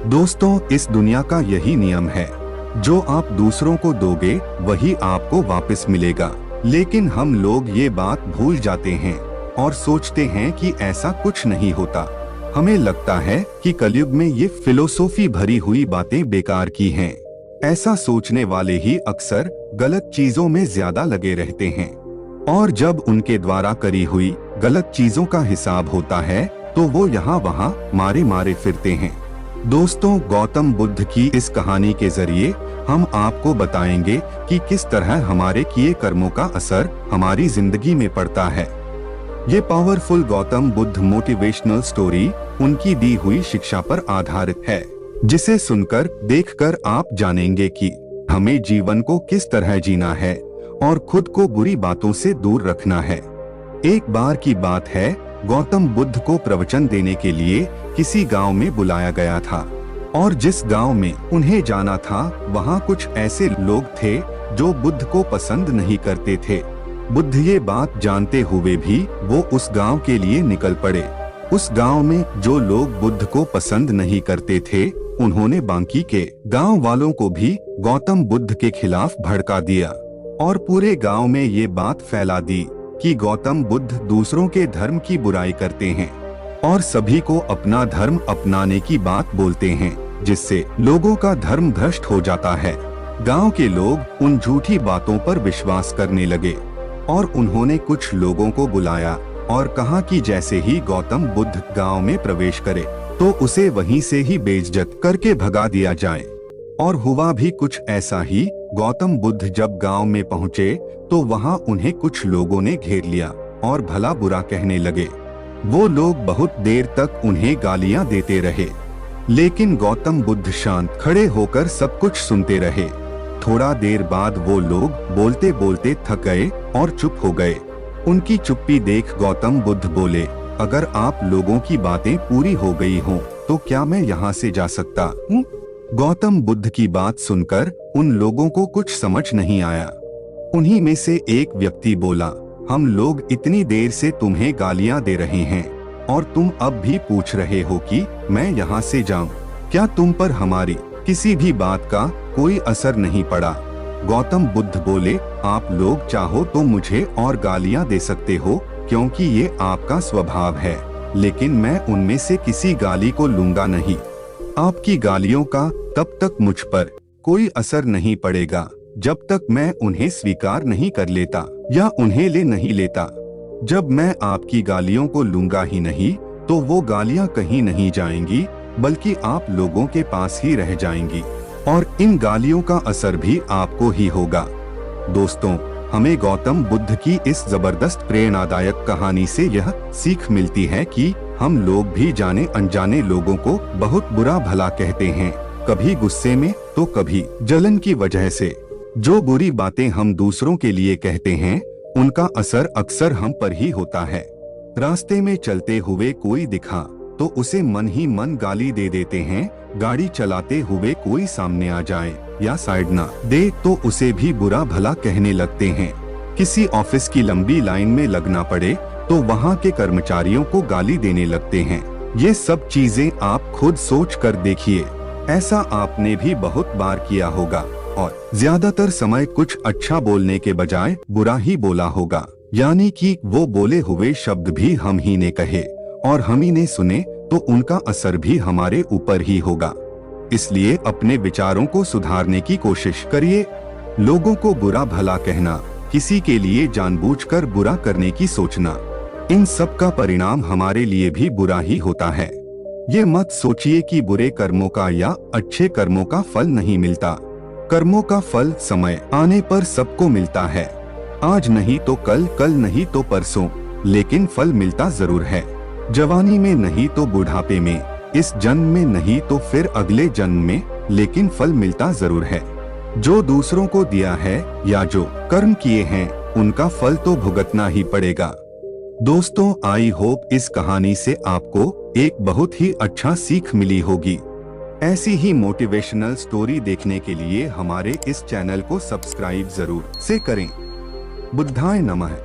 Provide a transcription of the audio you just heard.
दोस्तों, इस दुनिया का यही नियम है, जो आप दूसरों को दोगे वही आपको वापस मिलेगा। लेकिन हम लोग ये बात भूल जाते हैं और सोचते हैं कि ऐसा कुछ नहीं होता। हमें लगता है कि कलयुग में ये फिलोसॉफी भरी हुई बातें बेकार की हैं। ऐसा सोचने वाले ही अक्सर गलत चीजों में ज्यादा लगे रहते हैं, और जब उनके द्वारा करी हुई गलत चीजों का हिसाब होता है तो वो यहाँ वहाँ मारे मारे फिरते हैं। दोस्तों, गौतम बुद्ध की इस कहानी के जरिए हम आपको बताएंगे कि किस तरह हमारे किए कर्मों का असर हमारी जिंदगी में पड़ता है। ये powerful Gautam Buddha motivational story उनकी दी हुई शिक्षा पर आधारित है, जिसे सुनकर देखकर आप जानेंगे कि हमें जीवन को किस तरह जीना है और खुद को बुरी बातों से दूर रखना है। एक बार की बात है, गौतम बुद्ध को प्रवचन देने के लिए किसी गांव में बुलाया गया था, और जिस गांव में उन्हें जाना था वहां कुछ ऐसे लोग थे जो बुद्ध को पसंद नहीं करते थे। बुद्ध ये बात जानते हुए भी वो उस गांव के लिए निकल पड़े। उस गांव में जो लोग बुद्ध को पसंद नहीं करते थे, उन्होंने बाकी के गांव वालों को भी गौतम बुद्ध के खिलाफ भड़का दिया और पूरे गांव में ये बात फैला दी कि गौतम बुद्ध दूसरों के धर्म की बुराई करते हैं और सभी को अपना धर्म अपनाने की बात बोलते हैं, जिससे लोगों का धर्म भ्रष्ट हो जाता है। गांव के लोग उन झूठी बातों पर विश्वास करने लगे और उन्होंने कुछ लोगों को बुलाया और कहा कि जैसे ही गौतम बुद्ध गांव में प्रवेश करे तो उसे वहीं से ही बेइज्जत करके भगा दिया जाए। और हुआ भी कुछ ऐसा ही। गौतम बुद्ध जब गांव में पहुंचे तो वहां उन्हें कुछ लोगों ने घेर लिया और भला बुरा कहने लगे। वो लोग बहुत देर तक उन्हें गालियां देते रहे, लेकिन गौतम बुद्ध शांत खड़े होकर सब कुछ सुनते रहे। थोड़ा देर बाद वो लोग बोलते बोलते थक गए और चुप हो गए। उनकी चुप्पी देख गौतम बुद्ध बोले, अगर आप लोगों की बातें पूरी हो गई हों तो क्या मैं यहाँ से जा सकता हूँ? गौतम बुद्ध की बात सुनकर उन लोगों को कुछ समझ नहीं आया। उन्हीं में से एक व्यक्ति बोला, हम लोग इतनी देर से तुम्हें गालियां दे रहे हैं और तुम अब भी पूछ रहे हो कि मैं यहाँ से जाऊं। क्या तुम पर हमारी किसी भी बात का कोई असर नहीं पड़ा? गौतम बुद्ध बोले, आप लोग चाहो तो मुझे और गालियां दे सकते हो क्योंकि ये आपका स्वभाव है, लेकिन मैं उनमें से किसी गाली को लूंगा नहीं। आपकी गालियों का तब तक मुझ पर कोई असर नहीं पड़ेगा जब तक मैं उन्हें स्वीकार नहीं कर लेता या उन्हें ले नहीं लेता। जब मैं आपकी गालियों को लूंगा ही नहीं तो वो गालियां कहीं नहीं जाएंगी, बल्कि आप लोगों के पास ही रह जाएंगी और इन गालियों का असर भी आपको ही होगा। दोस्तों, हमें गौतम बुद्ध की इस जबरदस्त प्रेरणादायक कहानी से यह सीख मिलती है कि हम लोग भी जाने अनजाने लोगों को बहुत बुरा भला कहते हैं, कभी गुस्से में तो कभी जलन की वजह से। जो बुरी बातें हम दूसरों के लिए कहते हैं, उनका असर अक्सर हम पर ही होता है। रास्ते में चलते हुए कोई दिखा तो उसे मन ही मन गाली दे देते हैं। गाड़ी चलाते हुए कोई सामने आ जाए या साइड ना दे तो उसे भी बुरा भला कहने लगते हैं। किसी ऑफिस की लंबी लाइन में लगना पड़े तो वहाँ के कर्मचारियों को गाली देने लगते हैं। ये सब चीजें आप खुद सोच कर देखिए, ऐसा आपने भी बहुत बार किया होगा और ज्यादातर समय कुछ अच्छा बोलने के बजाय बुरा ही बोला होगा, यानी कि वो बोले हुए शब्द भी हम ही ने कहे और हम ही ने सुने तो उनका असर भी हमारे ऊपर ही होगा। इसलिए अपने विचारों को सुधारने की कोशिश करिए। लोगों को बुरा भला कहना, किसी के लिए जानबूझकर बुरा करने की सोचना, इन सब का परिणाम हमारे लिए भी बुरा ही होता है। ये मत सोचिए कि बुरे कर्मों का या अच्छे कर्मों का फल नहीं मिलता। कर्मों का फल समय आने पर सबको मिलता है। आज नहीं तो कल, कल नहीं तो परसों, लेकिन फल मिलता जरूर है। जवानी में नहीं तो बुढ़ापे में, इस जन्म में नहीं तो फिर अगले जन्म में, लेकिन फल मिलता जरूर है। जो दूसरों को दिया है या जो कर्म किए हैं, उनका फल तो भुगतना ही पड़ेगा। दोस्तों, आई होप इस कहानी से आपको एक बहुत ही अच्छा सीख मिली होगी। ऐसी ही मोटिवेशनल स्टोरी देखने के लिए हमारे इस चैनल को सब्सक्राइब जरूर से करें। बुद्धाय नमः।